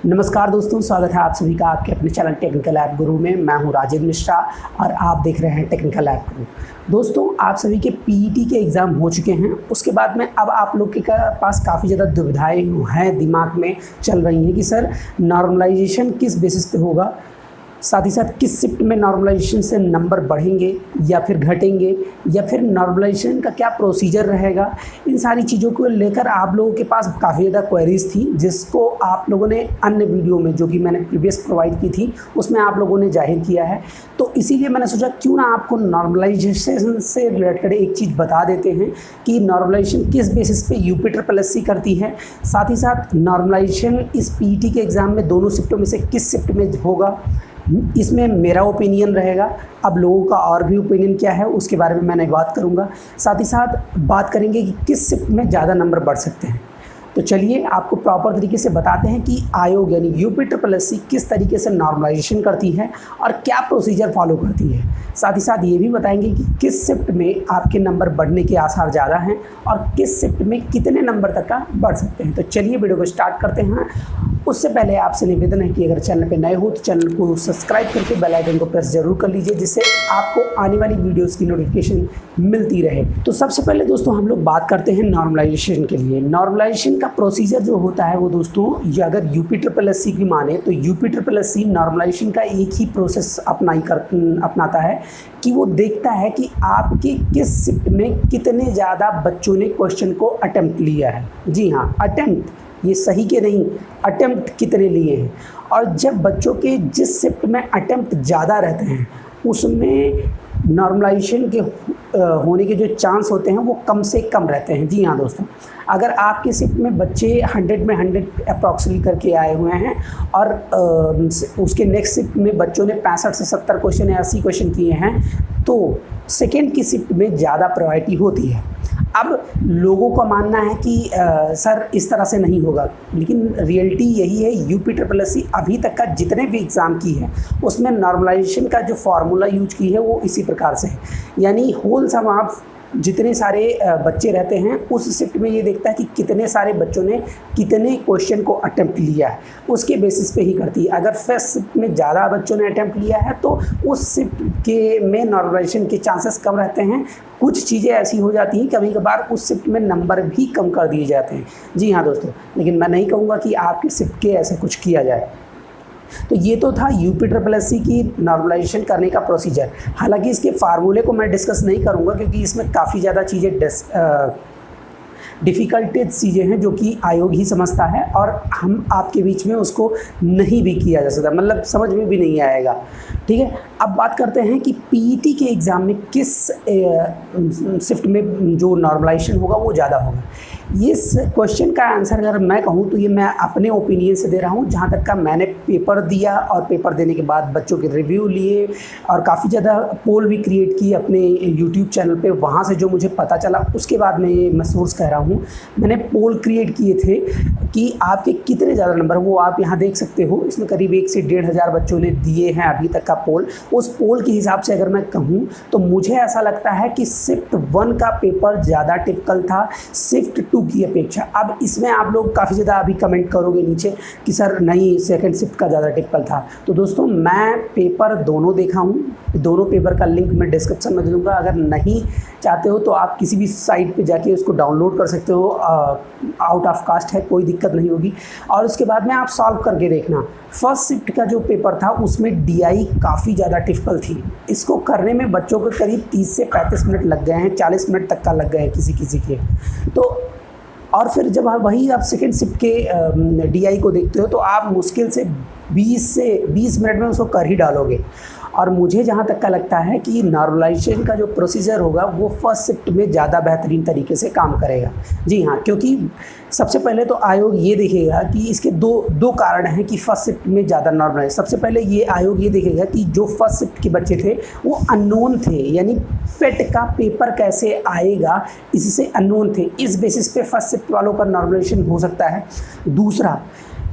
नमस्कार दोस्तों, स्वागत है आप सभी का आपके अपने चैनल टेक्निकल ऐप गुरु में। मैं हूं राजेंद्र मिश्रा और आप देख रहे हैं टेक्निकल ऐप गुरु। दोस्तों, आप सभी के पीईटी के एग्ज़ाम हो चुके हैं। उसके बाद में अब आप लोग के पास काफ़ी ज़्यादा दुविधाएं हैं, दिमाग में चल रही हैं कि सर नॉर्मलाइजेशन किस बेसिस पे होगा, साथ ही साथ किस शिफ्ट में नॉर्मलाइजेशन से नंबर बढ़ेंगे या फिर घटेंगे, या फिर नॉर्मलाइजेशन का क्या प्रोसीजर रहेगा। इन सारी चीज़ों को लेकर आप लोगों के पास काफ़ी ज़्यादा क्वेरीज थी, जिसको आप लोगों ने अन्य वीडियो में जो कि मैंने प्रीवियस प्रोवाइड की थी उसमें आप लोगों ने जाहिर किया है। तो इसीलिए मैंने सोचा क्यों ना आपको नॉर्मलाइजेशन से रिलेटेड एक चीज़ बता देते हैं कि नॉर्मलाइजेशन किस बेसिस पे यूपी करती है। साथ ही साथ नॉर्मलाइजेशन इस पीईटी के एग्ज़ाम में दोनों शिफ्टों में से किस शिफ्ट में होगा, इसमें मेरा ओपिनियन रहेगा। अब लोगों का और भी ओपिनियन क्या है उसके बारे में मैंने बात करूंगा। साथ ही साथ बात करेंगे कि किस शिफ्ट में ज़्यादा नंबर बढ़ सकते हैं। तो चलिए आपको प्रॉपर तरीके से बताते हैं कि आयोग यानी यूपी किस तरीके से नॉर्मलाइजेशन करती है और क्या प्रोसीजर फॉलो करती है। साथ ही साथ ये भी बताएंगे कि किस शिफ्ट में आपके नंबर बढ़ने के आसार ज़्यादा हैं और किस शिफ्ट में कितने नंबर तक का बढ़ सकते हैं। तो चलिए वीडियो को स्टार्ट करते हैं। उससे पहले आपसे निवेदन है कि अगर चैनल पे नए हो तो चैनल को सब्सक्राइब करके बेल आइकन को प्रेस जरूर कर लीजिए, जिससे आपको आने वाली वीडियोस की नोटिफिकेशन मिलती रहे। तो सबसे पहले दोस्तों हम लोग बात करते हैं नॉर्मलाइजेशन के लिए। नॉर्मलाइजेशन का प्रोसीजर जो होता है वो दोस्तों, ये अगर यूपी की माने तो यूपी नॉर्मलाइजेशन का एक ही प्रोसेस अपनाता है कि वो देखता है कि आपके किस शिफ्ट में कितने ज़्यादा बच्चों ने क्वेश्चन को अटेम्प्ट लिया है। जी हाँ, अटेम्प्ट, ये सही के नहीं, अटेम्प्ट कितने लिए हैं। और जब बच्चों के जिस शिफ्ट में अटेम्प्ट ज़्यादा रहते हैं उसमें नॉर्मलाइजेशन के होने के जो चांस होते हैं वो कम से कम रहते हैं। जी हाँ दोस्तों, अगर आपके शिफ्ट में बच्चे 100 में 100 अप्रॉक्सीमेटली करके आए हुए हैं और उसके नेक्स्ट शिफ्ट में बच्चों ने 65 से 70 क्वेश्चन या 80 क्वेश्चन किए हैं तो सेकेंड की शिफ्ट में ज़्यादा प्रायोरिटी होती है। अब लोगों का मानना है कि सर इस तरह से नहीं होगा, लेकिन रियलिटी यही है। यूपी अभी तक का जितने भी एग्ज़ाम की है उसमें नॉर्मलाइजेशन का जो फार्मूला यूज की है वो इसी प्रकार से है, यानी होल सम ऑफ जितने सारे बच्चे रहते हैं उस शिफ्ट में ये देखता है कि कितने सारे बच्चों ने कितने क्वेश्चन को अटेम्प्ट लिया है, उसके बेसिस पे ही करती है। अगर फर्स्ट शिफ्ट में ज़्यादा बच्चों ने अटेम्प्ट लिया है तो उस शिफ्ट के में नॉर्मलाइजेशन के चांसेस कम रहते हैं। कुछ चीज़ें ऐसी हो जाती हैं कभी कभार उस शिफ्ट में नंबर भी कम कर दिए जाते हैं। जी हाँ दोस्तों, लेकिन मैं नहीं कहूँगा कि आपके शिफ्ट के ऐसे कुछ किया जाए। तो ये तो था यूपी की नॉर्मलाइजेशन करने का प्रोसीजर। हालांकि इसके फार्मूले को मैं डिस्कस नहीं करूंगा क्योंकि इसमें काफ़ी ज़्यादा चीज़ें डिफ़िकल्टेड चीज़ें हैं जो कि आयोग ही समझता है और हम आपके बीच में उसको नहीं भी किया जा सकता, मतलब समझ में भी नहीं आएगा। ठीक है, अब बात करते हैं कि पीईटी के एग्ज़ाम में किस शिफ्ट में जो नॉर्मलाइजेशन होगा वो ज़्यादा होगा। इस क्वेश्चन का आंसर अगर मैं कहूँ तो ये मैं अपने ओपिनियन से दे रहा हूँ, जहाँ तक का मैंने पेपर दिया और पेपर देने के बाद बच्चों के रिव्यू लिए और काफ़ी ज़्यादा पोल भी क्रिएट की अपने यूट्यूब चैनल पे। वहाँ से जो मुझे पता चला उसके बाद मैं सोर्स कह रहा हूँ। मैंने पोल क्रिएट किए थे कि आपके कितने ज़्यादा नंबर, वो आप यहाँ देख सकते हो। इसमें करीब 1 से 1,500 बच्चों ने दिए हैं अभी तक का पोल। उस पोल के हिसाब से अगर मैं कहूँ तो मुझे ऐसा लगता है कि शिफ्ट 1 का पेपर ज़्यादा टिपिकल था शिफ्ट 2 की अपेक्षा। अब इसमें आप लोग काफ़ी ज़्यादा अभी कमेंट करोगे नीचे कि सर नहीं, सेकंड शिफ्ट का ज़्यादा टिपिकल था। तो दोस्तों मैं पेपर दोनों देखा हूँ, दोनों पेपर का लिंक मैं डिस्क्रिप्शन में दे दूँगा। अगर नहीं चाहते हो तो आप किसी भी साइट पे जाके उसको डाउनलोड कर सकते हो, आउट ऑफ कास्ट है, कोई दिक्कत नहीं होगी। और उसके बाद में आप सॉल्व करके देखना। फर्स्ट शिफ्ट का जो पेपर था उसमें DI काफ़ी ज़्यादा टिपिकल थी। इसको करने में बच्चों को करीब 30 से 35 मिनट लग गए हैं, 40 मिनट तक का लग गए हैं किसी के। तो और फिर जब वही आप सेकेंड शिफ्ट के DI को देखते हो तो आप मुश्किल से 20 मिनट में उसको कर ही डालोगे। और मुझे जहाँ तक का लगता है कि नॉर्मलाइजेशन का जो प्रोसीजर होगा वो फर्स्ट शिफ्ट में ज़्यादा बेहतरीन तरीके से काम करेगा। जी हाँ, क्योंकि सबसे पहले तो आयोग ये देखेगा कि इसके दो कारण हैं कि फर्स्ट शिफ्ट में ज़्यादा नॉर्मलाइज। सबसे पहले ये आयोग ये देखेगा कि जो फर्स्ट शिफ्ट के बच्चे थे वो अननोन थे, यानी पेट का पेपर कैसे आएगा इससे अननोन थे। इस बेसिस पे फर्स्ट शिफ्ट वालों का नॉर्मलाइजेशन हो सकता है। दूसरा,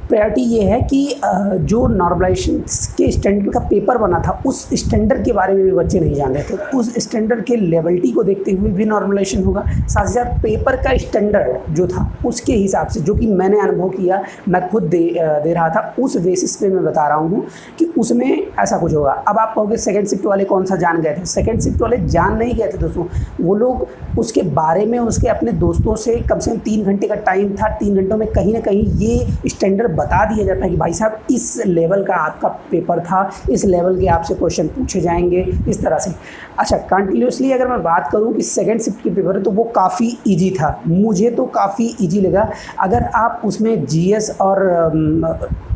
प्रायोरिटी ये है कि जो नॉर्मलाइजेशन के स्टैंडर्ड का पेपर बना था उस स्टैंडर्ड के बारे में भी बच्चे नहीं जान रहे थे। उस स्टैंडर्ड के लेवलिटी को देखते हुए भी नॉर्मलाइजेशन होगा। साथ ही साथ पेपर का स्टैंडर्ड जो था उसके हिसाब से, जो कि मैंने अनुभव किया, मैं खुद दे रहा था, उस बेसिस पे मैं बता रहा हूँ कि उसमें ऐसा कुछ होगा। अब आप कहोगे सेकेंड शिफ्ट वाले कौन सा जान गए थे? सेकेंड शिफ्ट वाले जान नहीं गए थे दोस्तों, वो लोग उसके बारे में उसके अपने दोस्तों से कम से कम 3 घंटे का टाइम था, 3 घंटों में कहीं ना कहीं ये स्टैंडर्ड बता दिया जाता है कि भाई साहब इस लेवल का आपका पेपर था, इस लेवल के आपसे क्वेश्चन पूछे जाएंगे, इस तरह से। अच्छा, कंटिन्यूसली अगर मैं बात करूं कि सेकंड शिफ्ट के पेपर है तो वो काफ़ी इजी था, मुझे तो काफ़ी इजी लगा। अगर आप उसमें जीएस और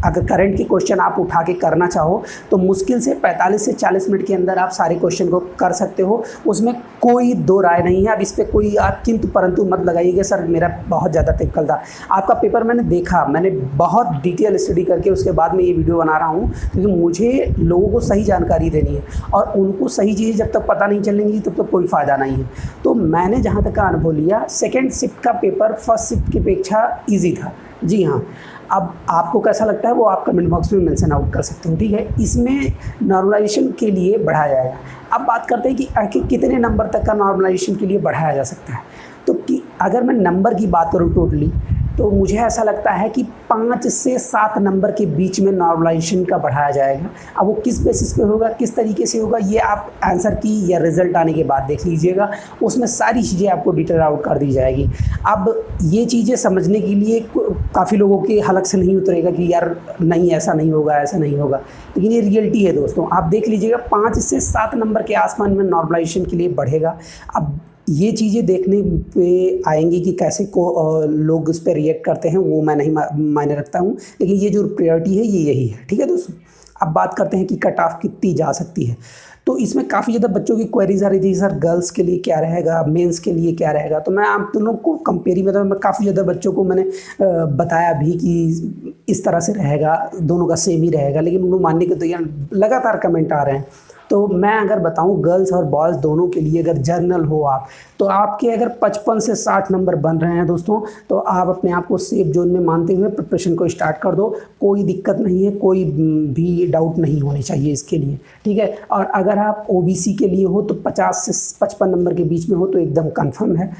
अगर करंट के क्वेश्चन आप उठा के करना चाहो तो मुश्किल से 45 से 40 मिनट के अंदर आप सारे क्वेश्चन को कर सकते हो, उसमें कोई दो राय नहीं है। अब इस पर कोई आप किंतु परंतु मत लगाइएगा सर मेरा बहुत ज़्यादा टिपिकल था। आपका पेपर मैंने देखा, मैंने बहुत डिटेल स्टडी करके उसके बाद में ये वीडियो बना रहा हूँ, क्योंकि मुझे लोगों को सही जानकारी देनी है और उनको सही चीज़ जब तक पता नहीं चलेंगी तब तक कोई फ़ायदा नहीं है। तो मैंने जहाँ तक का अनुभव लिया, सेकेंड शिफ्ट का पेपर फर्स्ट शिफ्ट की अपेक्षा ईजी था। जी हाँ, अब आपको कैसा लगता है वो आप कमेंट बॉक्स में मेंशन आउट कर सकते हो, ठीक है। इसमें नॉर्मलाइजेशन के लिए बढ़ाया जाएगा। अब बात करते हैं कि कितने नंबर तक का नॉर्मलाइजेशन के लिए बढ़ाया जा सकता है। तो कि अगर मैं नंबर की बात करूँ टोटली, तो मुझे ऐसा लगता है कि 5 से 7 नंबर के बीच में नॉर्मलाइजेशन का बढ़ाया जाएगा। अब वो किस बेसिस पे होगा, किस तरीके से होगा, ये आप आंसर की या रिजल्ट आने के बाद देख लीजिएगा, उसमें सारी चीज़ें आपको डिटेल आउट कर दी जाएगी। अब ये चीज़ें समझने के लिए काफ़ी लोगों के हलक से नहीं उतरेगा कि यार नहीं ऐसा नहीं होगा, ऐसा नहीं होगा, लेकिन ये रियलिटी है दोस्तों। आप देख लीजिएगा 5 से 7 नंबर के आसमान में नॉर्मलाइजेशन के लिए बढ़ेगा। अब ये चीज़ें देखने पे आएंगी कि कैसे लोग उस पर रिएक्ट करते हैं, वो मैं नहीं मायने रखता हूँ, लेकिन ये जो प्रायोरिटी है ये यही है, ठीक है दोस्तों। अब बात करते हैं कि कट ऑफ कितनी जा सकती है। तो इसमें काफ़ी ज़्यादा बच्चों की क्वेरीज आ रही थी, सर गर्ल्स के लिए क्या रहेगा, मेंस के लिए क्या रहेगा। तो मैं आप दोनों को कंपेयर में, मैं काफ़ी ज़्यादा बच्चों को मैंने बताया भी कि इस तरह से रहेगा, दोनों का सेम ही रहेगा, लेकिन उन्होंने मानने के तो यार लगातार कमेंट आ रहे हैं। तो मैं अगर बताऊं गर्ल्स और बॉयज़ दोनों के लिए, अगर जर्नल हो आप, तो आपके अगर 55 से 60 नंबर बन रहे हैं दोस्तों, तो आप अपने आप को सेफ जोन में मानते हुए प्रिपरेशन को स्टार्ट कर दो। कोई दिक्कत नहीं है, कोई भी डाउट नहीं होनी चाहिए इसके लिए, ठीक है। और अगर आप ओबीसी के लिए हो तो 50 से 55 नंबर के बीच में हो तो एकदम कन्फर्म है।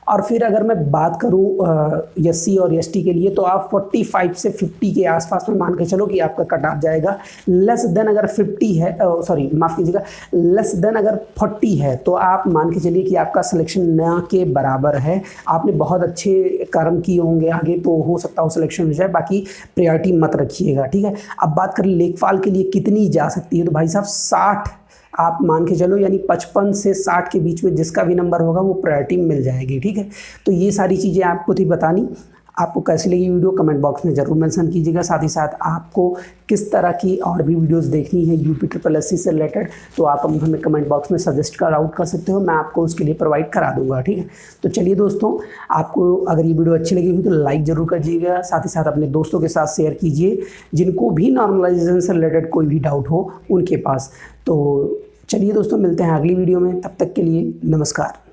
और फिर अगर मैं बात करूं एससी और एसटी के लिए, तो आप 45 से 50 के आसपास में मान के चलो कि आपका कट ऑफ जाएगा। लेस देन अगर 50 है, सॉरी माफ़ कीजिएगा, लेस देन अगर 40 है तो आप मान के चलिए कि आपका सिलेक्शन न के बराबर है। आपने बहुत अच्छे कर्म किए होंगे आगे, तो हो सकता हो सिलेक्शन हो जाए, बाकी प्रायोरिटी मत रखिएगा, ठीक है। अब बात करें लेखपाल के लिए कितनी जा सकती है, तो भाई साहब 60 आप मान के चलो, यानी 55 से 60 के बीच में जिसका भी नंबर होगा वो प्रायोरिटी मिल जाएगी, ठीक है। तो ये सारी चीज़ें आपको थी बतानी। आपको कैसी लगी वीडियो कमेंट बॉक्स में ज़रूर मेंशन कीजिएगा। साथ ही साथ आपको किस तरह की और भी वीडियोस देखनी है UPSSC से रिलेटेड, तो आप हमें कमेंट बॉक्स में सजेस्ट आउट कर सकते हो, मैं आपको उसके लिए प्रोवाइड करा दूंगा, ठीक है। तो चलिए दोस्तों, आपको अगर ये वीडियो अच्छी लगी हुई तो लाइक ज़रूर करिएगा। साथ ही साथ अपने दोस्तों के साथ शेयर कीजिए जिनको भी नॉर्मलाइजेशन से रिलेटेड कोई भी डाउट हो उनके पास। तो चलिए दोस्तों, मिलते हैं अगली वीडियो में, तब तक के लिए नमस्कार।